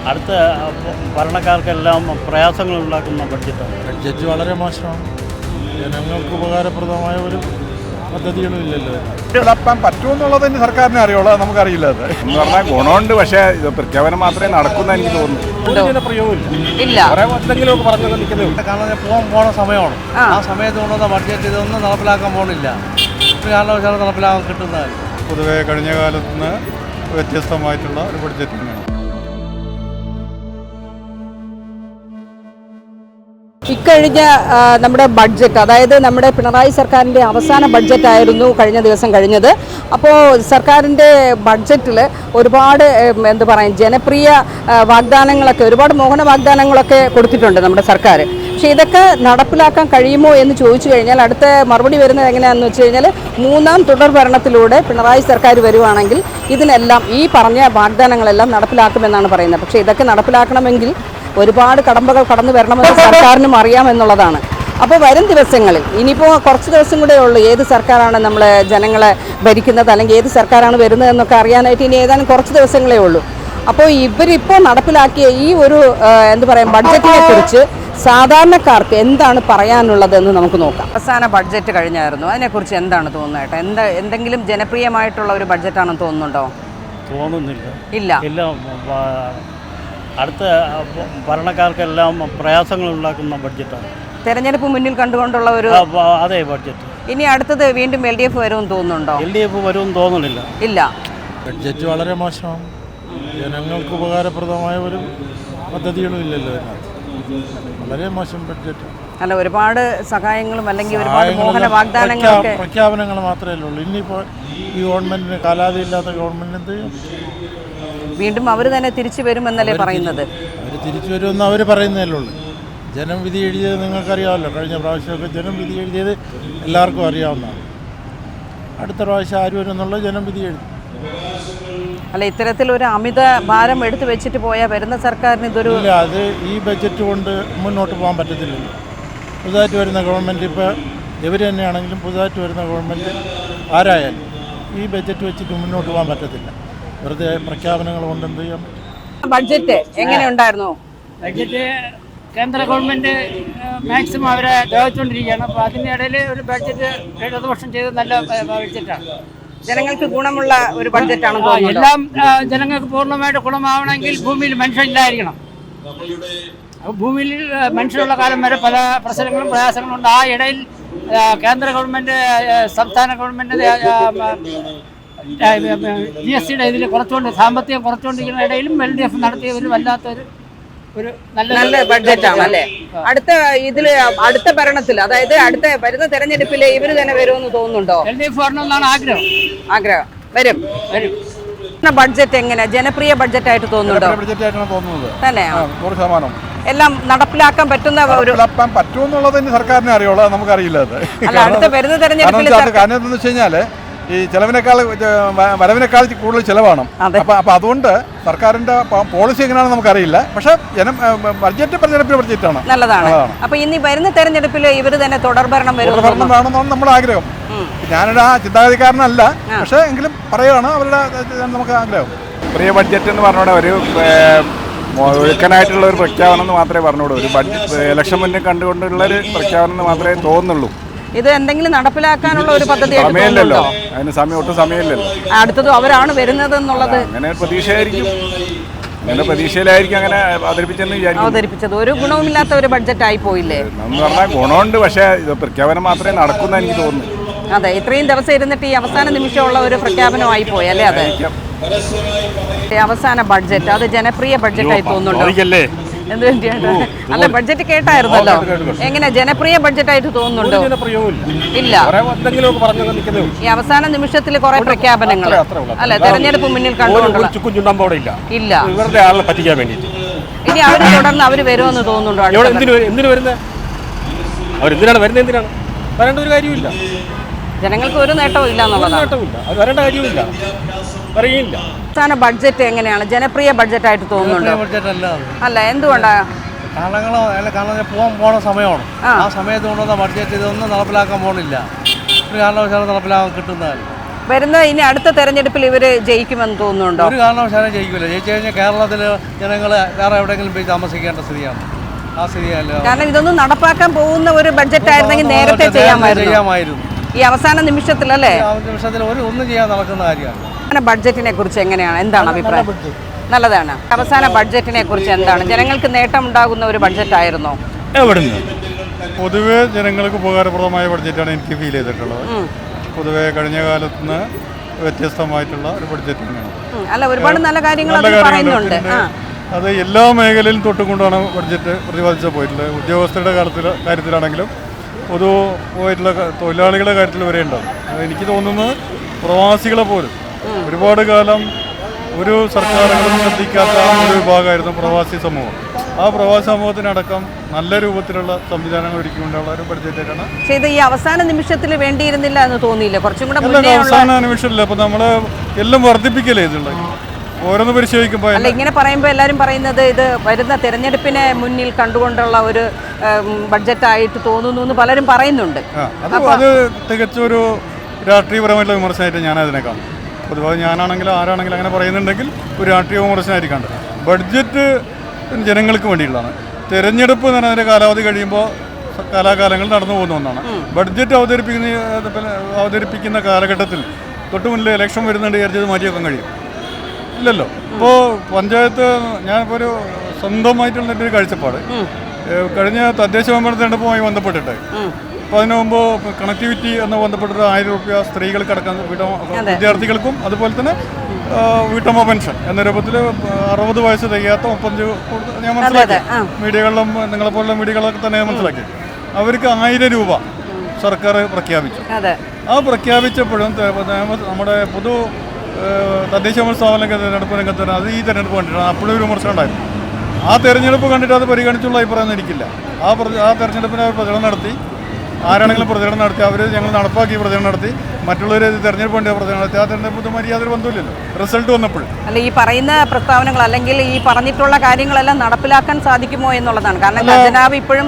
അടുത്ത ഭരണക്കാർക്കെല്ലാം പ്രയാസങ്ങൾ ഉണ്ടാക്കുന്ന ബഡ്ജറ്റാണ്. ബഡ്ജറ്റ് വളരെ മോശമാണ്. ജനങ്ങൾക്ക് ഉപകാരപ്രദമായ ഒരു പദ്ധതികളും ഇല്ലല്ലോ. നടപ്പാൻ പറ്റുമെന്നുള്ളത് തന്നെ സർക്കാരിനെ അറിയുള്ളൂ, നമുക്കറിയില്ല. അത് എന്ന് പറഞ്ഞാൽ ഗുണമുണ്ട്, പക്ഷേ ഇത് പ്രഖ്യാപനം മാത്രമേ നടക്കുന്ന എനിക്ക് തോന്നുന്നു. ഇല്ല. എന്തെങ്കിലും പറഞ്ഞു നിൽക്കുന്നത് കാരണം പോണ സമയമാണ്. ആ സമയത്ത് കൊണ്ടുവന്ന ബഡ്ജറ്റ് ഇതൊന്നും നടപ്പിലാക്കാൻ പോകണില്ല. കാരണവശാലും നടപ്പിലാക്കാൻ കിട്ടുന്നതല്ല. പൊതുവെ കഴിഞ്ഞ കാലത്ത് നിന്ന് വ്യത്യസ്തമായിട്ടുള്ള ഒരു ബഡ്ജറ്റ് തന്നെയാണ്. ഇക്കഴിഞ്ഞ നമ്മുടെ ബഡ്ജറ്റ്, അതായത് നമ്മുടെ പിണറായി സർക്കാരിൻ്റെ അവസാന ബഡ്ജറ്റായിരുന്നു കഴിഞ്ഞ ദിവസം കഴിഞ്ഞത്. അപ്പോൾ സർക്കാരിൻ്റെ ബഡ്ജറ്റിൽ ഒരുപാട് എന്താ പറയുക, ജനപ്രിയ വാഗ്ദാനങ്ങളൊക്കെ, ഒരുപാട് മോഹന വാഗ്ദാനങ്ങളൊക്കെ കൊടുത്തിട്ടുണ്ട് നമ്മുടെ സർക്കാർ. പക്ഷേ ഇതൊക്കെ നടപ്പിലാക്കാൻ കഴിയുമോ എന്ന് ചോദിച്ചു കഴിഞ്ഞാൽ അടുത്ത മറുപടി വരുന്നത് എങ്ങനെയാണെന്ന് വെച്ച് കഴിഞ്ഞാൽ, മൂന്നാം തുടർ ഭരണത്തിലൂടെ പിണറായി സർക്കാർ വരുവാണെങ്കിൽ ഇതിനെല്ലാം ഈ പറഞ്ഞ വാഗ്ദാനങ്ങളെല്ലാം നടപ്പിലാക്കുമെന്നാണ് പറയുന്നത്. പക്ഷേ ഇതൊക്കെ നടപ്പിലാക്കണമെങ്കിൽ ഒരുപാട് കടമ്പകൾ കടന്നു വരണമെന്ന് സർക്കാരിനും അറിയാമെന്നുള്ളതാണ്. അപ്പോൾ വരും ദിവസങ്ങളിൽ ഇനിയിപ്പോൾ കുറച്ച് ദിവസം കൂടെ ഉള്ളൂ ഏത് സർക്കാരാണ് നമ്മൾ ജനങ്ങളെ ഭരിക്കുന്നത്, അല്ലെങ്കിൽ ഏത് സർക്കാരാണ് വരുന്നതെന്നൊക്കെ അറിയാനായിട്ട് ഇനി ഏതാനും കുറച്ച് ദിവസങ്ങളേ ഉള്ളൂ. അപ്പോൾ ഇവരിപ്പോൾ നടപ്പിലാക്കിയ ഈ ഒരു എന്താ പറയുക ബഡ്ജറ്റിനെ കുറിച്ച് സാധാരണക്കാർക്ക് എന്താണ് പറയാനുള്ളതെന്ന് നമുക്ക് നോക്കാം. അവസാന ബഡ്ജറ്റ് കഴിഞ്ഞായിരുന്നു, അതിനെക്കുറിച്ച് എന്താണ് തോന്നുന്നത്? എന്തെങ്കിലും ജനപ്രിയമായിട്ടുള്ള ഒരു ബഡ്ജറ്റാണെന്ന് തോന്നുന്നുണ്ടോ? തോന്നുന്നില്ല. ഇല്ല. അടുത്ത ഭരണക്കാർക്കെല്ലാം പ്രയാസങ്ങൾ ഉണ്ടാക്കുന്ന ബഡ്ജറ്റാണ്. തെരഞ്ഞെടുപ്പ് മുന്നിൽ കണ്ടുകൊണ്ടുള്ള ഒരു അതേ ബഡ്ജറ്റ്. ഇനി അടുത്തത് വീണ്ടും LDF വരുമെന്ന് തോന്നുന്നുണ്ടോ? LDF വരുമെന്ന് തോന്നുന്നില്ല. ഇല്ല. ബഡ്ജറ്റ് വളരെ മോശമാണ്. ജനങ്ങൾക്ക് ഉപകാരപ്രദമായ ഒരു പദ്ധതികളും ഇല്ലല്ലോ. വളരെ മോശം ബഡ്ജറ്റ്. അല്ല, ഒരുപാട് സഹായങ്ങളും അല്ലെങ്കിൽ ഒരുപാട് മോഹന വാഗ്ദാനങ്ങളൊക്കെ, പ്രഖ്യാപനങ്ങൾ മാത്രമേ ഉള്ളൂ. ഇനിയിപ്പോൾ ഈ ഗവൺമെന്റിന് കാലാവധിയില്ലാത്ത ഗവൺമെന്റിന് എന്ത് ചെയ്യും? വീണ്ടും അവർ തന്നെ തിരിച്ചു വരുമെന്നല്ലേ പറയുന്നത്? അവർ തിരിച്ചു വരുമെന്ന് അവർ പറയുന്നതല്ലേ ഉള്ളൂ. ജനം വിധി എഴുതിയത് നിങ്ങൾക്കറിയാമല്ലോ. കഴിഞ്ഞ പ്രാവശ്യമൊക്കെ ജനം വിധി എഴുതിയത് എല്ലാവർക്കും അറിയാവുന്നതാണ്. അടുത്ത പ്രാവശ്യം ആര് വരുമെന്നുള്ള ജനം വിധി എഴുതി. അല്ല, ഇത്തരത്തിലൊരു അമിത ഭാരം എടുത്തു വെച്ചിട്ട് പോയാൽ വരുന്ന സർക്കാരിന് ഇതൊരു ഇല്ല. അത് ഈ ബഡ്ജറ്റ് കൊണ്ട് മുന്നോട്ട് പോകാൻ പറ്റത്തില്ലല്ലോ. പുതുതായിട്ട് വരുന്ന ഗവൺമെൻറ്, ഇപ്പോൾ ഇവർ തന്നെയാണെങ്കിലും പുതുതായിട്ട് വരുന്ന ഗവൺമെൻറ് ആരായാലും ഈ ബഡ്ജറ്റ് വെച്ചിട്ട് മുന്നോട്ട് പോകാൻ പറ്റത്തില്ല. വെറുതെ പ്രഖ്യാപനങ്ങൾ കൊണ്ട് എന്ത് ചെയ്യാൻ പറ്റും? ബഡ്ജറ്റ് എങ്ങനെയുണ്ടായിരുന്നു? ബഡ്ജറ്റ് കേന്ദ്ര ഗവൺമെൻറ് മാക്സിമം അവരെ ദ്രോഹിച്ചുകൊണ്ടിരിക്കുകയാണ്. അപ്പോൾ അതിൻ്റെ ഇടയിൽ ഒരു ബഡ്ജറ്റ് ഇടതുപക്ഷം ചെയ്ത് നല്ല ബഡ്ജറ്റാണ്. ജനങ്ങൾക്ക് ഗുണമുള്ള ഒരു ബഡ്ജറ്റാണെന്ന് തോന്നുന്നു. എല്ലാം ജനങ്ങൾക്ക് പൂർണ്ണമായിട്ട് ഗുണമാവണമെങ്കിൽ ഭൂമിയിൽ മനുഷ്യനില്ലായിരിക്കണം. ഭൂമിയിൽ മനുഷ്യനുള്ള കാലം വരെ പല പ്രശ്നങ്ങളും പ്രയാസങ്ങളും ഉണ്ട്. ആ ഇടയിൽ കേന്ദ്ര ഗവൺമെൻറ് സംസ്ഥാന ഗവൺമെൻറ് GSTയുടെ ഇതിൽ കുറച്ചുകൊണ്ട് സാമ്പത്തികം കുറച്ചുകൊണ്ടിരിക്കുന്ന ഇടയിലും LDF നടത്തിയ ഒരു വല്ലാത്തൊരു നല്ല ബഡ്ജറ്റാണ് അല്ലേ? അടുത്ത ഭരണത്തിൽ, അതായത് അടുത്ത വരുന്ന തെരഞ്ഞെടുപ്പിൽ ഇവര് തന്നെ വരുമെന്ന് തോന്നുന്നുണ്ടോ? LDF വരണമെന്നാണ് ആഗ്രഹം. വരും. ബഡ്ജറ്റ് എങ്ങനെ ജനപ്രിയ ബഡ്ജറ്റായിട്ട് തോന്നുന്നുണ്ടോ? തന്നെ 100% എല്ലാം നടപ്പിലാക്കാൻ പറ്റുന്ന ഒരു പറ്റുമെന്നുള്ളത് തന്നെ സർക്കാരിനെ അറിയുള്ളൂ, നമുക്കറിയില്ല. അത് അല്ല, അടുത്ത വരുന്ന തെരഞ്ഞെടുപ്പിൽ കാരണം എന്താണെന്ന് വെച്ച് കഴിഞ്ഞാൽ ഈ ചെലവിനേക്കാൾ വരവിനേക്കാൾ കൂടുതൽ ചിലവാണ്. അപ്പം അതുകൊണ്ട് സർക്കാരിന്റെ പോളിസി എങ്ങനെയാണെന്ന് നമുക്കറിയില്ല. പക്ഷെ ബഡ്ജറ്റ് ബഡ്ജറ്റാണ്, നല്ലതാണ്. അപ്പൊ ഇനി വരുന്ന തെരഞ്ഞെടുപ്പിൽ ഇവർ തന്നെ തുടർഭരണം വേണമെന്നാണ് നമ്മുടെ ആഗ്രഹം. ഞാനൊരു ആ ചിന്താഗതിക്കാരനല്ല, പക്ഷെ എങ്കിലും പറയുകയാണ് അവരുടെ നമുക്ക് ആഗ്രഹം. പ്രിയ ബഡ്ജറ്റ് എന്ന് പറഞ്ഞോടെ ഒരു ഒഴുക്കനായിട്ടുള്ള ഒരു പ്രഖ്യാപനം എന്ന് മാത്രമേ പറഞ്ഞോളൂ. ഒരു ബഡ്ജറ്റ് ഇലക്ഷൻ മുന്നേ കണ്ടുകൊണ്ടുള്ള ഒരു പ്രഖ്യാപനം എന്ന് മാത്രമേ തോന്നുന്നുള്ളൂ. ഇത് എന്തെങ്കിലും നടപ്പിലാക്കാനുള്ള ഒരു പദ്ധതി സമയമില്ലല്ലോ, അതിന് ഒട്ടും സമയമില്ലല്ലോ. അടുത്തതും അവരാണ് വരുന്നത് എന്നുള്ളത് അങ്ങനെ പ്രതീക്ഷയിലായിരിക്കും അങ്ങനെ അവതരിപ്പിച്ചത്. ഒരു ഗുണവുമില്ലാത്ത ഒരു ബഡ്ജറ്റ് ആയി പോയില്ലേ എന്ന് പറഞ്ഞാൽ? ഗുണമുണ്ട്, പക്ഷേ ഇത് പ്രഖ്യാപനം മാത്രമേ നടക്കുന്ന എനിക്ക് തോന്നുന്നു. അതെ, ഇത്രയും ദിവസം ഇരുന്നിട്ട് ഈ അവസാന നിമിഷമുള്ള ഒരു പ്രഖ്യാപനമായി പോയി അല്ലേ? അതെ, അവസാന ബഡ്ജറ്റ് അത് ജനപ്രിയ ബഡ്ജറ്റായി തോന്നുന്നുണ്ടോ? എന്ത് വേണ്ടിയാണ്? അല്ല, ബഡ്ജറ്റ് കേട്ടായിരുന്നല്ലോ. എങ്ങനെ ജനപ്രിയ ബഡ്ജറ്റായിട്ട് തോന്നുന്നുണ്ടോ? ഇല്ല. ഈ അവസാന നിമിഷത്തിൽ കുറെ പ്രഖ്യാപനങ്ങൾ അല്ല, തെരഞ്ഞെടുപ്പ് മുന്നിൽ കണ്ടുകൊണ്ടുള്ള ഇല്ല. ഇനി അവർ തുടർന്ന് അവർ വരുമെന്ന് തോന്നുന്നുണ്ടോ? വരേണ്ട ഒരു കാര്യമില്ല. ജനങ്ങൾക്ക് ഒരു നേട്ടവും ഇല്ല എന്നുള്ളതാണ്. വരേണ്ട കാര്യമില്ല, പറയില്ല. അവസാന ബഡ്ജറ്റ് എങ്ങനെയാണ്? ജനപ്രിയ ബഡ്ജറ്റായിട്ട് തോന്നുന്നുണ്ടോ? അല്ല, എന്തുകൊണ്ടാ? കാരണം പോണ സമയമാണ്. ആ സമയത്ത് കൊണ്ടുവന്ന ബഡ്ജറ്റ് ഇതൊന്നും നടപ്പിലാക്കാൻ പോകണില്ല. ഒരു കാരണവശാലും നടപ്പിലാക്കാൻ കിട്ടുന്നതല്ല. വരുന്ന ഇനി അടുത്ത തെരഞ്ഞെടുപ്പിൽ ഇവർ ജയിക്കുമെന്ന് തോന്നുന്നുണ്ടോ? ഒരു കാരണവശാലും ജയിക്കില്ല. ജയിച്ചു കഴിഞ്ഞാൽ കേരളത്തിൽ ജനങ്ങൾ വേറെ എവിടെയെങ്കിലും പോയി താമസിക്കേണ്ട സ്ഥിതിയാണ്. ആ സ്ഥിതിയല്ല. കാരണം ഇതൊന്നും നടപ്പാക്കാൻ പോകുന്ന ഒരു ബഡ്ജറ്റ് ആയിരുന്നെങ്കിൽ നേരത്തെ ചെയ്യാമായിരുന്നു. ഈ അവസാന നിമിഷത്തിലല്ലേ? നിമിഷത്തിൽ ഒന്നും ചെയ്യാൻ നടക്കുന്ന കാര്യമാണ്. ബഡ്ജറ്റിനെ കുറിച്ച് എങ്ങനെയാണ്, എന്താണ് അഭിപ്രായം? നല്ലതാണ്. അവസാന ബഡ്ജറ്റിനെ കുറിച്ച് എന്താണ്? ജനങ്ങൾക്ക് നേട്ടം ഉണ്ടാകുന്ന ഒരു ബഡ്ജറ്റ് ആയിരുന്നോ? എവിടുന്ന് പൊതുവെ ജനങ്ങൾക്ക് ഉപകാരപ്രദമായ ബഡ്ജറ്റാണ് എനിക്ക് ഫീൽ ചെയ്തിട്ടുള്ളത്. പൊതുവെ കഴിഞ്ഞ കാലത്ത് നിന്ന് വ്യത്യസ്തമായിട്ടുള്ള ഒരു ബഡ്ജറ്റ് തന്നെയാണ്. അല്ല, ഒരുപാട് നല്ല കാര്യങ്ങൾ പറയുന്നുണ്ട്. അത് എല്ലാ മേഖലയിലും തൊട്ടുകൊണ്ടാണ് ബഡ്ജറ്റ് പ്രതിപാദിച്ചു പോയിട്ടുള്ളത്. ഉദ്യോഗസ്ഥരുടെ കാര്യത്തിലാണെങ്കിലും പൊതുവായിട്ടുള്ള തൊഴിലാളികളുടെ കാര്യത്തിൽ വരെ ഉണ്ടാവും. എനിക്ക് തോന്നുന്നത് പ്രവാസികളെ പോലും ഒരുപാട് കാലം ഒരു സർക്കാരുകളും ശ്രദ്ധിക്കാത്ത ഒരു വിഭാഗമായിരുന്നു പ്രവാസി സമൂഹം. ആ പ്രവാസി സമൂഹത്തിനടക്കം നല്ല രൂപത്തിലുള്ള സംവിധാനങ്ങൾ ഒരുക്കിക്കൊണ്ടുള്ള ഒരു ബഡ്ജറ്റാണ്. പക്ഷേ ഇത് ഈ അവസാന നിമിഷത്തിൽ വേണ്ടിയിരുന്നില്ല എന്ന് തോന്നിയില്ല? കുറച്ചും കൂടെ അവസാന നിമിഷമില്ല. അപ്പം നമ്മൾ എല്ലാം വർദ്ധിപ്പിക്കലേ ഇതുള്ളത്. ഓരോന്ന് പരിശോധിക്കുമ്പോൾ അല്ല, ഇങ്ങനെ പറയുമ്പോൾ എല്ലാവരും പറയുന്നത് ഇത് വരുന്ന തെരഞ്ഞെടുപ്പിനെ മുന്നിൽ കണ്ടുകൊണ്ടുള്ള ഒരു ബഡ്ജറ്റായിട്ട് തോന്നുന്നു എന്ന് പലരും പറയുന്നുണ്ട്. അത് തികച്ചൊരു രാഷ്ട്രീയപരമായിട്ടുള്ള വിമർശനമായിട്ട് ഞാൻ അതിനെ കാണും. പൊതുവായി ഞാനാണെങ്കിലും ആരാണെങ്കിലും അങ്ങനെ പറയുന്നുണ്ടെങ്കിൽ ഒരു രാഷ്ട്രീയ വിമർശനമായിട്ട് കണ്ടത്. ബഡ്ജറ്റ് ജനങ്ങൾക്ക് വേണ്ടിയുള്ളതാണ്. തെരഞ്ഞെടുപ്പ് എന്ന് പറഞ്ഞതിൻ്റെ കാലാവധി കഴിയുമ്പോൾ കാലാകാലങ്ങൾ നടന്നു പോകുന്ന ഒന്നാണ്. ബഡ്ജറ്റ് അവതരിപ്പിക്കുന്ന കാലഘട്ടത്തിൽ തൊട്ട് മുന്നിൽ ഇലക്ഷൻ വരുന്നുണ്ട് വിചാരിച്ചത് മാറ്റി വെക്കാൻ കഴിയും ഇല്ലല്ലോ. ഇപ്പോൾ പഞ്ചായത്ത് ഞാനിപ്പോൾ ഒരു സ്വന്തമായിട്ടുള്ളൊരു കാഴ്ചപ്പാട് കഴിഞ്ഞ തദ്ദേശ മെമ്പർ തെരഞ്ഞെടുപ്പുമായി ബന്ധപ്പെട്ടിട്ട് അപ്പോൾ അതിന് മുമ്പ് കണക്ടിവിറ്റി എന്ന് ബന്ധപ്പെട്ടിട്ട് 1000 രൂപ സ്ത്രീകൾക്ക് അടക്കം വിദ്യാർത്ഥികൾക്കും അതുപോലെ തന്നെ വീട്ടമ്മ പെൻഷൻ എന്ന രൂപത്തിൽ 60 വയസ്സ് തികയാത്ത 35 ഞാൻ മനസ്സിലാക്കി. മീഡിയകളിലും നിങ്ങളെപ്പോലുള്ള മീഡിയകളൊക്കെ തന്നെ മനസ്സിലാക്കി. അവർക്ക് 1000 രൂപ സർക്കാർ പ്രഖ്യാപിച്ചു. ആ പ്രഖ്യാപിച്ചപ്പോഴും നമ്മുടെ തദ്ദേശ സ്ഥാപന തെരഞ്ഞെടുപ്പ് രംഗത്ത് അത് ഈ തെരഞ്ഞെടുപ്പ് കണ്ടിട്ടാണ് അപ്പോഴും ഒരു വിമർശനം ഉണ്ടായിരുന്നു. ആ തെരഞ്ഞെടുപ്പ് കണ്ടിട്ട് അത് പരിഗണിച്ചുള്ള അഭിപ്രായം എനിക്കില്ല. ആ തെരഞ്ഞെടുപ്പിന് അവർ പ്രചരണം നടത്തി. ആരാണെങ്കിലും പ്രചരണം നടത്തി. അവർ ഞങ്ങൾ നടപ്പാക്കി പ്രചരണം നടത്തി. മറ്റുള്ളവർ തെരഞ്ഞെടുപ്പ് വേണ്ടി പ്രചരണം നടത്തി. ആ തെരഞ്ഞെടുപ്പ് മര്യാദ ബന്ധമില്ലല്ലോ റിസൾട്ട് വന്നപ്പോൾ. അല്ല, ഈ പറയുന്ന പ്രസ്താവനകൾ അല്ലെങ്കിൽ ഈ പറഞ്ഞിട്ടുള്ള കാര്യങ്ങളെല്ലാം നടപ്പിലാക്കാൻ സാധിക്കുമോ എന്നുള്ളതാണ്. കാരണം ഖജനാവ് ഇപ്പോഴും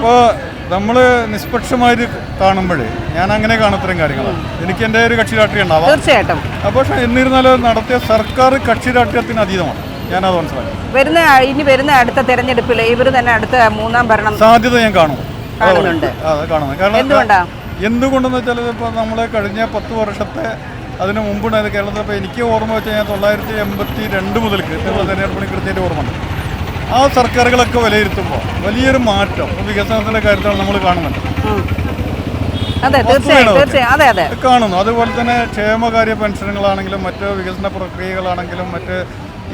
നമ്മൾ നിഷ്പക്ഷമായിട്ട് കാണുമ്പോഴേ ഞാൻ അങ്ങനെ കാണുന്ന കാര്യങ്ങളാണ്. എനിക്ക് എൻ്റെ ഒരു കക്ഷി രാഷ്ട്രീയം ഉണ്ടാവാം തീർച്ചയായിട്ടും. പക്ഷേ എന്നിരുന്നാലും നടത്തിയ സർക്കാർ കക്ഷി രാഷ്ട്രീയത്തിന് അതീതമാണ്. ഞാനത് മനസ്സിലാക്കി. ഇനി വരുന്ന അടുത്ത തെരഞ്ഞെടുപ്പിൽ ഇവർ തന്നെ അടുത്ത 3ാം ഭരണം സാധ്യത ഞാൻ കാണുന്നുണ്ട്. എന്തുകൊണ്ടാ? എന്തുകൊണ്ടെന്ന് വെച്ചാൽ ഇപ്പോൾ നമ്മൾ കഴിഞ്ഞ 10 വർഷത്തെ അതിന് മുമ്പുണ്ടായത് കേരളത്തിൽ. ഇപ്പോൾ എനിക്ക് ഓർമ്മ വെച്ച് കഴിഞ്ഞാൽ 1982 മുതൽ തെരഞ്ഞെടുപ്പിന് കൃത്യമായിട്ട് ഓർമ്മയുണ്ട്. ആ സർക്കാരുകളൊക്കെ വിലയിരുത്തുമ്പോൾ വലിയൊരു മാറ്റം വികസനത്തിൻ്റെ കാര്യത്തിലാണ് നമ്മൾ കാണുന്നുണ്ട്. കാണുന്നു. അതുപോലെ തന്നെ ക്ഷേമകാര്യ പെൻഷനുകളാണെങ്കിലും മറ്റ് വികസന പ്രക്രിയകളാണെങ്കിലും മറ്റ്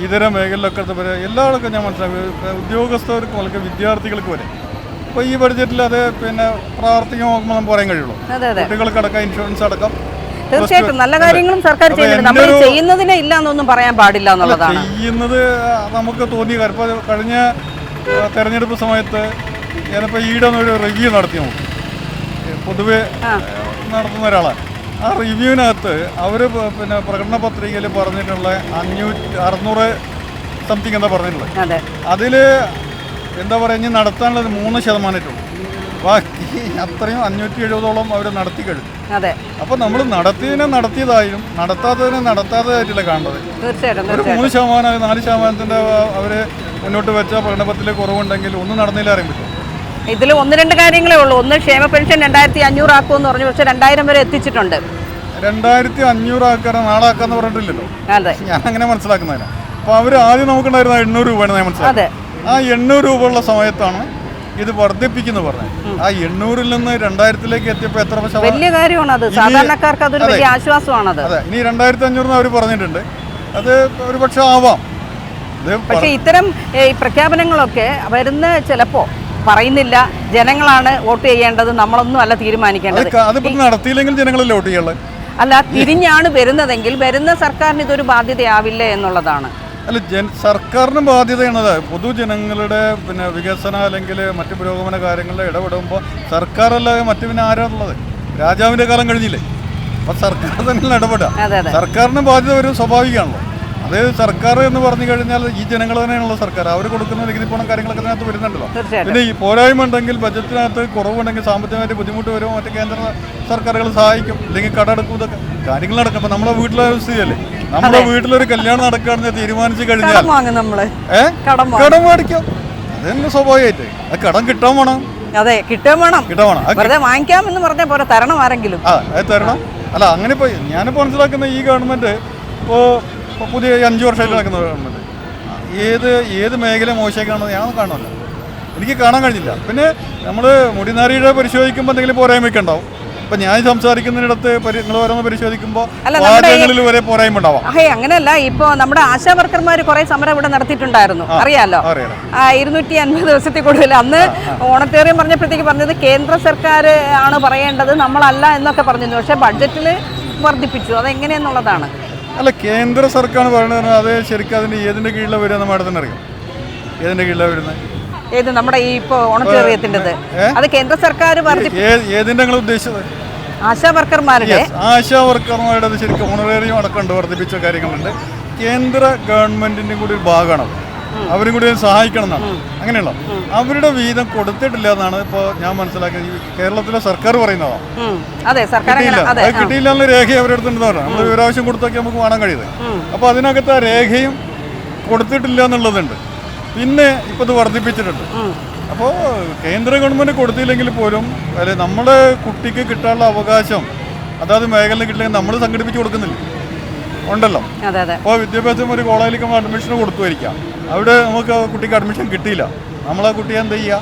ഇതര മേഖലയിലൊക്കെ എല്ലാവർക്കും ഞാൻ മനസ്സിലാക്കി. ഉദ്യോഗസ്ഥർക്കും അല്ലെങ്കിൽ വിദ്യാർത്ഥികൾക്ക് വരെ ഇപ്പോൾ ഈ ബഡ്ജറ്റിൽ അത് പ്രാവർത്തികമാകുമ്പോൾ നമുക്ക് പറയാൻ കഴിയുള്ളൂ. കുട്ടികൾക്കടക്കം ഇൻഷുറൻസ് അടക്കം തീർച്ചയായിട്ടും നല്ല കാര്യങ്ങളും സർക്കാർ ചെയ്യുന്നുണ്ട്. നമ്മൾ ചെയ്യുന്നതിനെ ഇല്ല എന്നൊന്നും പറയാൻ പാടില്ല എന്നുള്ളതാണ്. ചെയ്യുന്നത് നമുക്ക് തോന്നിയ കാര്യം. ഇപ്പോൾ കഴിഞ്ഞ തെരഞ്ഞെടുപ്പ് സമയത്ത് ഞാനിപ്പോൾ ഈടെ ഒരു റിവ്യൂ നടത്തി നോക്കി. പൊതുവെ നടത്തുന്ന ഒരാളാണ്. ആ റിവ്യൂവിനകത്ത് അവർ പ്രകടന പത്രികയിൽ പറഞ്ഞിട്ടുള്ള 600 സംതിങ് എന്താ പറഞ്ഞിട്ടുള്ളത്. അതിൽ എന്താ പറയുക, ഇനി നടത്താനുള്ളത് 3%. ബാക്കി അത്രയും 570ഓളം അവർ നടത്തി കഴിഞ്ഞു. അപ്പോൾ നമ്മൾ നടത്തിയതായും നടത്താത്തതായിട്ടില്ല കാണുന്നത്. ഒരു 3%, 4% അവർ മുന്നോട്ട് വെച്ച പ്രകടനത്തിൽ കുറവുണ്ടെങ്കിൽ ഒന്നും നടന്നില്ല അറിയാൻ പറ്റും. ഇതിൽ 1-2 കാര്യങ്ങളേ ഉള്ളൂ. ഒന്ന്, ക്ഷേമ പെൻഷൻ 2500 ആക്കുമെന്ന് പറഞ്ഞു. പക്ഷെ 2000 വരെ എത്തിച്ചിട്ടുണ്ട്. 2500 ആക്കാൻ നാളാക്കാന്ന് പറഞ്ഞിട്ടില്ലല്ലോ. ഞാൻ അങ്ങനെ മനസ്സിലാക്കുന്നതിന്. അപ്പോൾ അവർ ആദ്യം നമുക്കുണ്ടായിരുന്ന 800 രൂപയാണ് ഞാൻ മനസ്സിലാക്കുന്നത്. ആ 800 രൂപ ഉള്ള സമയത്താണ് ഇത് വർദ്ധിപ്പിക്കുന്നു പറഞ്ഞത്. ആ 800-ൽ നിന്ന് 2000-ലേക്ക് എത്തിയപ്പോൾ എത്ര വലിയ കാര്യമാണ്. അത് സാധാരണക്കാർക്ക് അതൊരു വലിയ ആശ്വാസമാണത്. അതെ, ഇനി 2500 അവർ പറഞ്ഞിട്ടുണ്ട്. അത് ഒരു പക്ഷേ ആവാം. പക്ഷേ ഇത്തരം പ്രഖ്യാപനങ്ങളൊക്കെ വരുന്ന ചിലപ്പോൾ പറയുന്നില്ല. ജനങ്ങളാണ് വോട്ട് ചെയ്യേണ്ടത്, നമ്മളൊന്നും അല്ല തീരുമാനിക്കേണ്ടത്. അതിപ്പോൾ നടത്തിയില്ലെങ്കിൽ ജനങ്ങളല്ലേ വോട്ട് ചെയ്യുള്ളത്. അല്ല, തിരിഞ്ഞാണ് വരുന്നതെങ്കിൽ വരുന്ന സർക്കാരിന് ഇതൊരു ബാധ്യതയാവില്ലേ എന്നുള്ളതാണ്. അല്ല, സർക്കാരിനും ബാധ്യതയാണത്. പൊതുജനങ്ങളുടെ വികസന അല്ലെങ്കിൽ മറ്റ് പുരോഗമന കാര്യങ്ങളിൽ ഇടപെടുമ്പോൾ സർക്കാരല്ലാതെ മറ്റു ആരാണുള്ളത്? രാജാവിൻ്റെ കാലം കഴിഞ്ഞില്ലേ? അപ്പോൾ സർക്കാർ തന്നെ ഇടപെടുക. സർക്കാരിന് ബാധ്യത വരും, സ്വാഭാവികമാണല്ലോ. അത് സർക്കാർ എന്ന് പറഞ്ഞു കഴിഞ്ഞാൽ ഈ ജനങ്ങൾ തന്നെയാണല്ലോ സർക്കാർ. അവർ കൊടുക്കുന്ന നികുതി പണം കാര്യങ്ങളൊക്കെ അതിനകത്ത് വരുന്നുണ്ടല്ലോ. പിന്നെ ഈ പോരായ്മ ഉണ്ടെങ്കിൽ ബജറ്റിനകത്ത് കുറവുണ്ടെങ്കിൽ സാമ്പത്തികമായിട്ട് ബുദ്ധിമുട്ട് വരുമ്പോൾ മറ്റ് കേന്ദ്ര സർക്കാരുകൾ സഹായിക്കും, അല്ലെങ്കിൽ കടമെടുക്കും. ഇതൊക്കെ കാര്യങ്ങൾ നടക്കും. അപ്പം നമ്മുടെ വീട്ടിലെ സ്ഥിതിയല്ലേ, നമ്മുടെ വീട്ടിലൊരു കല്യാണം നടക്കുകയാണെന്ന് തീരുമാനിച്ചു കഴിഞ്ഞാൽ കടം മേടിക്കാം. അത് തന്നെ സ്വാഭാവികമായിട്ട്. ആ കടം കിട്ടാൻ വേണം. അതെ, കിട്ടാൻ വേണം. വെറുതെ വാങ്ങിക്കാമെന്ന് പറഞ്ഞാൽ പോരാ, തരണം ആരെങ്കിലും. അത് തരണം. അല്ല, അങ്ങനെ ഇപ്പോൾ ഞാനിപ്പോൾ മനസ്സിലാക്കുന്ന ഈ ഗവൺമെൻറ് ഇപ്പോൾ പുതിയ 5 വർഷമായിട്ട് നടക്കുന്ന ഗവൺമെൻറ് ഏത് മേഖല മോശമാക്കാണെന്ന് ഞാൻ കാണുന്നില്ല, എനിക്ക് കാണാൻ കഴിഞ്ഞില്ല. പിന്നെ നമ്മൾ മുടിനാരിയുടെ പരിശോധിക്കുമ്പോൾ എന്തെങ്കിലും പോരായ്മയൊക്കെ ഉണ്ടാവും. ഇപ്പം ഞാൻ സംസാരിക്കുന്നിടത്ത് നിങ്ങൾ ഓരോന്ന് പരിശോധിക്കുമ്പോൾ വാചകങ്ങളിൽ വരെ പോരായ്മ ഉണ്ടാവാം. അങ്ങനെയല്ല, ഇപ്പോൾ നമ്മുടെ ആശാ വർക്കർമാർ കുറേ സമരം ഇവിടെ നടത്തിയിട്ടുണ്ടായിരുന്നു, അറിയാലോ. 250 ദിവസത്തിൽ കൂടുതൽ. അന്ന് ഓണത്തേറിയം പറഞ്ഞപ്പോഴത്തേക്ക് പറഞ്ഞത് കേന്ദ്ര സർക്കാർ ആണ് പറയേണ്ടത്, നമ്മളല്ല എന്നൊക്കെ പറഞ്ഞിരുന്നു. പക്ഷേ ബഡ്ജറ്റിൽ വർദ്ധിപ്പിച്ചു. അതെങ്ങനെയെന്നുള്ളതാണ്. അല്ല, കേന്ദ്ര സർക്കാർ പറയുന്നത് അത് ശരിക്കും അതിൻ്റെ ഏതിൻ്റെ കീഴിലാണ് വരുന്നത് മാഡത്തിന് അറിയാം? ഏതിൻ്റെ കീഴിലാണ് വരുന്നത്? ഏത് നമ്മുടെ ഈ ഇപ്പോൾ ഓണത്തേറിയത്തിൻ്റെത് അത് കേന്ദ്ര സർക്കാർ ഏതിൻ്റെ നിങ്ങൾ ഉദ്ദേശിച്ചത്? ആശാ വർക്കർമാരുടെ ശരിക്കും ഓണറേറിയം അടക്കമുണ്ട്, വർദ്ധിപ്പിച്ച കാര്യങ്ങളുണ്ട്. കേന്ദ്ര ഗവൺമെന്റിന്റെ കൂടി ഒരു ഭാഗമാണ്, അവരും കൂടി സഹായിക്കണം എന്നാണ്. അങ്ങനെയുള്ള അവരുടെ വീതം കൊടുത്തിട്ടില്ല എന്നാണ് ഇപ്പോൾ ഞാൻ മനസ്സിലാക്കിയത്. കേരളത്തിലെ സർക്കാർ പറയുന്നതാണ്. അത് കിട്ടിയില്ല എന്നുള്ള രേഖ അവരുടെ അടുത്തുണ്ടെന്ന് പറഞ്ഞാൽ നമ്മൾ ഒരാവശ്യം കൊടുത്തൊക്കെ നമുക്ക് കാണാൻ കഴിയുന്നത്. അപ്പോൾ അതിനകത്ത് ആ രേഖയും കൊടുത്തിട്ടില്ല എന്നുള്ളതുണ്ട്. പിന്നെ ഇപ്പോൾ ഇത് വർദ്ധിപ്പിച്ചിട്ടുണ്ട്. അപ്പോൾ കേന്ദ്ര ഗവൺമെൻറ് കൊടുത്തില്ലെങ്കിൽ പോലും അല്ലെ നമ്മുടെ കുട്ടിക്ക് കിട്ടാനുള്ള അവകാശം അതായത് മേഖല കിട്ടില്ലെങ്കിൽ നമ്മൾ സംഘടിപ്പിച്ച് കൊടുക്കുന്നില്ല ഉണ്ടല്ലോ. അപ്പോൾ വിദ്യാഭ്യാസം ഒരു കോളേജിലേക്ക് അഡ്മിഷൻ കൊടുത്തുമായിരിക്കാം, അവിടെ നമുക്ക് കുട്ടിക്ക് അഡ്മിഷൻ കിട്ടിയില്ല. നമ്മളാ കുട്ടിയെ എന്ത് ചെയ്യുക,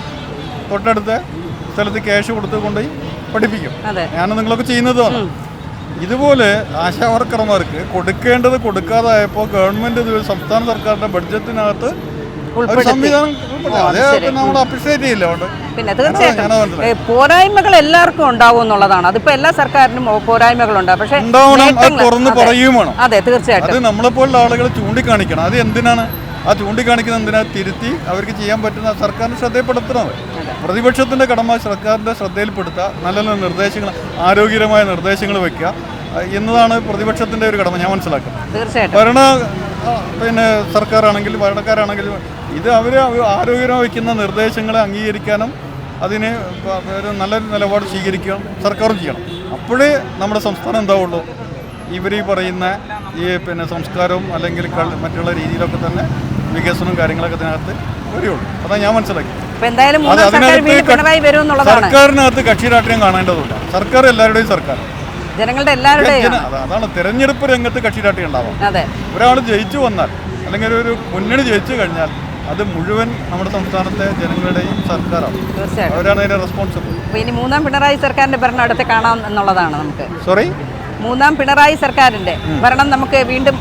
തൊട്ടടുത്ത സ്ഥലത്ത് ക്യാഷ് കൊടുത്ത് കൊണ്ടുപോയി പഠിപ്പിക്കും. ഞാൻ നിങ്ങളൊക്കെ ചെയ്യുന്നതാണ്. ഇതുപോലെ ആശാ വർക്കർമാർക്ക് കൊടുക്കേണ്ടത് കൊടുക്കാതായപ്പോൾ ഗവൺമെൻറ് സംസ്ഥാന സർക്കാരിൻ്റെ ബഡ്ജറ്റിനകത്ത് സംവിധാനം നമ്മൾ അപ്രിഷിയേറ്റ് ചെയ്യില്ല. പിന്നെ തീർച്ചയായിട്ടും പോരായ്മകൾ എല്ലാവർക്കും ഉണ്ടാവും എന്നുള്ളതാണ്. അതിപ്പോ എല്ലാ സർക്കാരിനും പോരായ്മകളുണ്ട്, പക്ഷേ തുറന്ന് പറയുകയും വേണം. അതെ, തീർച്ചയായിട്ടും. അത് നമ്മളെപ്പോലുള്ള ആളുകൾ ചൂണ്ടിക്കാണിക്കണം. അത് എന്തിനാണ് ആ ചൂണ്ടിക്കാണിക്കുന്നത്? എന്തിനാ തിരുത്തി അവർക്ക് ചെയ്യാൻ പറ്റുന്ന സർക്കാരിന് ശ്രദ്ധയിൽപ്പെടുത്തുന്നത്. പ്രതിപക്ഷത്തിന്റെ കടമ സർക്കാരിന്റെ ശ്രദ്ധയിൽപ്പെടുത്തുക, നല്ല നല്ല നിർദ്ദേശങ്ങൾ, ആരോഗ്യകരമായ നിർദ്ദേശങ്ങൾ വയ്ക്കുക എന്നതാണ് പ്രതിപക്ഷത്തിന്റെ ഒരു കടമ ഞാൻ മനസ്സിലാക്കുന്നത്. തീർച്ചയായിട്ടും സർക്കാരാണെങ്കിലും ഭരണക്കാരാണെങ്കിലും ഇത് അവർ ആരോഗ്യകരമായി വയ്ക്കുന്ന നിർദ്ദേശങ്ങളെ അംഗീകരിക്കാനും അതിന് ഒരു നല്ല നിലപാട് സ്വീകരിക്കണം സർക്കാരും ചെയ്യണം. അപ്പോഴേ നമ്മുടെ സംസ്ഥാനം എന്താവുള്ളൂ, ഇവർ ഈ പറയുന്ന ഈ സംസ്കാരവും അല്ലെങ്കിൽ മറ്റുള്ള രീതിയിലൊക്കെ തന്നെ വികസനവും കാര്യങ്ങളൊക്കെ അതിനകത്ത് വരികയുള്ളൂ. അതാണ് ഞാൻ മനസ്സിലാക്കി. സർക്കാരിനകത്ത് കക്ഷി രാഷ്ട്രീയം കാണേണ്ടതുണ്ട്. സർക്കാർ എല്ലാവരുടെയും സർക്കാർ, ജനങ്ങളുടെ എല്ലാവരുടെയും. അതാണ് തെരഞ്ഞെടുപ്പ് രംഗത്ത് കക്ഷി രാഷ്ട്രീയം ഉണ്ടാവാം. ഒരാൾ ജയിച്ചു വന്നാൽ അല്ലെങ്കിൽ ഒരു മുന്നണി ജയിച്ചു കഴിഞ്ഞാൽ അത് മുഴുവൻ നമ്മുടെ സംസ്ഥാനത്തെ ജനങ്ങളുടെയും സർക്കാരാണ്, അവരാണ് അതിന്റെ റെസ്പോൺസിബിൾ. ഇനി 3ാം പിണറായി സർക്കാരിന്റെ ഭരണം അടുത്ത് കാണാം എന്നുള്ളതാണ് നമുക്ക്. 3ാം പിണറായി സർക്കാരിന്റെ ഭരണം നമുക്ക് വീണ്ടും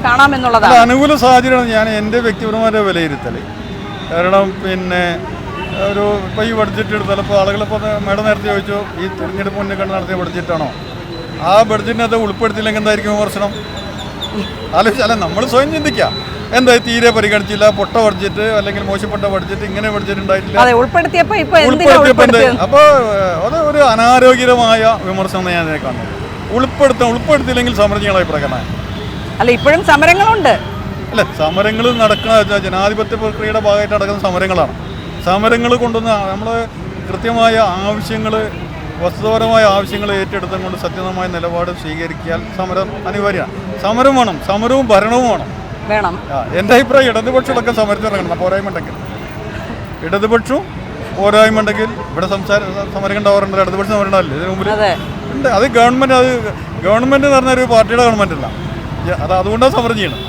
കാണാമെന്നുള്ളതാണ്. അനുകൂല സാഹചര്യമാണ് ഞാൻ എൻ്റെ വ്യക്തിപരമായ വിലയിരുത്തൽ. കാരണം ഇപ്പോൾ ഈ ബഡ്ജറ്റ് എടുത്താൽ ഇപ്പോൾ ആളുകളിപ്പോൾ മേഡം നേരത്തെ ചോദിച്ചു ഈ തിരഞ്ഞെടുപ്പ് മുന്നേ കണ്ട് നടത്തിയ ബഡ്ജറ്റാണോ, ആ ബഡ്ജറ്റിനകത്ത് ഉൾപ്പെടുത്തിയില്ലെങ്കിൽ എന്തായിരിക്കും വിമർശനം? ആലോചിച്ചാൽ നമ്മൾ സ്വയം ചിന്തിക്കാം. എന്താ തീരെ പരിഗണിച്ചില്ല, പൊട്ട ബഡ്ജറ്റ് അല്ലെങ്കിൽ മോശപ്പെട്ട ബഡ്ജറ്റ്, ഇങ്ങനെ ബഡ്ജറ്റ് ഉണ്ടായിട്ടില്ല, അപ്പോൾ അത് ഒരു അനാരോഗ്യകരമായ വിമർശനം ഞാൻ കാണുന്നത്. ഉൾപ്പെടുത്തിയില്ലെങ്കിൽ സമരം ചെയ്യണ അഭിപ്രായമാണ്. അല്ല, ഇപ്പോഴും സമരങ്ങളുണ്ട്. അല്ല, സമരങ്ങൾ നടക്കുന്ന ജനാധിപത്യ പ്രക്രിയയുടെ ഭാഗമായിട്ട് നടക്കുന്ന സമരങ്ങളാണ്. സമരങ്ങൾ കൊണ്ടുവന്ന് നമ്മൾ കൃത്യമായ ആവശ്യങ്ങൾ, വസ്തുതാപരമായ ആവശ്യങ്ങൾ ഏറ്റെടുത്തുകൊണ്ട് സത്യസന്ധമായ നിലപാട് സ്വീകരിക്കാൻ സമരം അനിവാര്യമാണ്. സമരം വേണം, സമരവും ഭരണവും വേണം. എൻ്റെ അഭിപ്രായം ഇടതുപക്ഷമൊക്കെ സമരത്തിനിറങ്ങണം. പോരായ്മ ഉണ്ടെങ്കിൽ ഇടതുപക്ഷവും പോരായ്മ ഉണ്ടെങ്കിൽ ഇവിടെ സമരം ഉണ്ടാവാറുണ്ട്. ഇടതുപക്ഷം സമരം ഉണ്ടാവില്ല ഇതിനു മുമ്പിൽ ഉണ്ട്. അത് ഗവൺമെൻറ് എന്ന് പറഞ്ഞൊരു പാർട്ടിയുടെ ഗവൺമെൻറ് അല്ല, അതുകൊണ്ടാണ് സമരം ചെയ്യണം.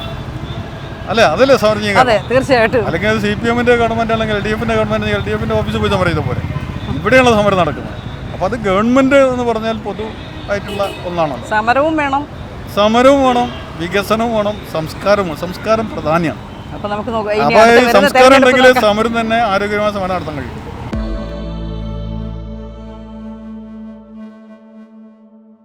അല്ലേ, അതല്ലേ സമരം ചെയ്യുക? തീർച്ചയായിട്ടും. അല്ലെങ്കിൽ അത് CPM-ന്റെ ഗവൺമെൻറ് അല്ലെങ്കിൽ LDF-ന്റെ ഗവൺമെൻറ്, LDF-ന്റെ ഓഫീസിൽ പോയി സമരം ചെയ്ത പോലെ ഇവിടെയുള്ള സമരം നടക്കുന്നത്. അപ്പോൾ അത് ഗവൺമെൻറ് എന്ന് പറഞ്ഞാൽ പൊതുവായിട്ടുള്ള ഒന്നാണ്. സമരവും വേണം, വികസനവും വേണം, സംസ്കാരം പ്രധാനമാണ്. അപ്പോൾ സംസ്കാരം ഉണ്ടെങ്കിൽ സമരം തന്നെ ആരോഗ്യമായ സമരം നടത്താൻ കഴിയും.